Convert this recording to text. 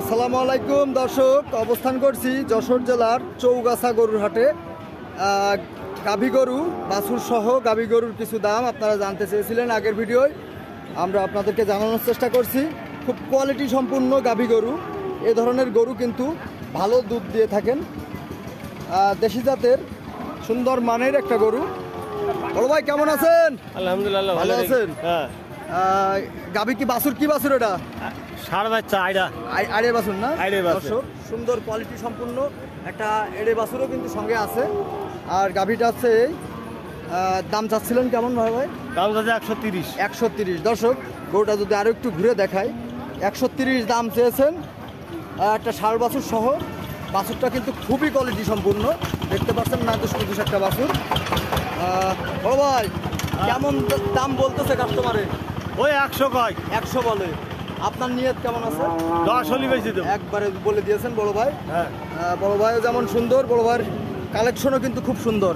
আসসালামু আলাইকুম দর্শক, অবস্থান করছি যশোর জেলার চৌগাছা গরুর হাটে। গাভী গরু বাছুর সহ গাভী গরুর কিছু দাম আপনারা জানতে চেয়েছিলেন আগের ভিডিওয়, আমরা আপনাদেরকে জানানোর চেষ্টা করছি। খুব কোয়ালিটি সম্পূর্ণ গাভী গরু, এ ধরনের গরু কিন্তু ভালো দুধ দিয়ে থাকেন। দেশি জাতের সুন্দর মানের একটা গরু। বড় ভাই কেমন আছেন? আলহামদুলিল্লাহ ভালো আছেন? হ্যাঁ, গাভী কি বাছুর? কি বাছুর এটা? ষাঁড় বাচ্চা আইডা। আড়ে বাছুর না? আড়ে বাছুর। দর্শক, সুন্দর কোয়ালিটি সম্পূর্ণ একটা এড়ে বাছুরও কিন্তু সঙ্গে আছে। আর গাভীটা আছে দাম চাচ্ছিলেন কেমন ভাই? দাম যাচ্ছে 130। 130। দর্শক, গরুটা যদি আরও একটু ঘুরে দেখায়, 130 দাম চেয়েছেন। একটা ষাঁড় বাছুর সহ। বাছুরটা কিন্তু খুবই কোয়ালিটি সম্পূর্ণ, দেখতে পাচ্ছেন না? দুশ একটা বাছুর। বড় ভাই কেমন দাম বলতেছে কাস্টমারে? ওই 100 কয়। 100 বলে। আপনার নিয়ত কেমন আছে? 10 হলি বেশি দেবো। একবারে বলে দিয়েছেন বড় ভাই। হ্যাঁ, বড় ভাইও যেমন সুন্দর, বড় ভাইয়ের কালেকশনও কিন্তু খুব সুন্দর।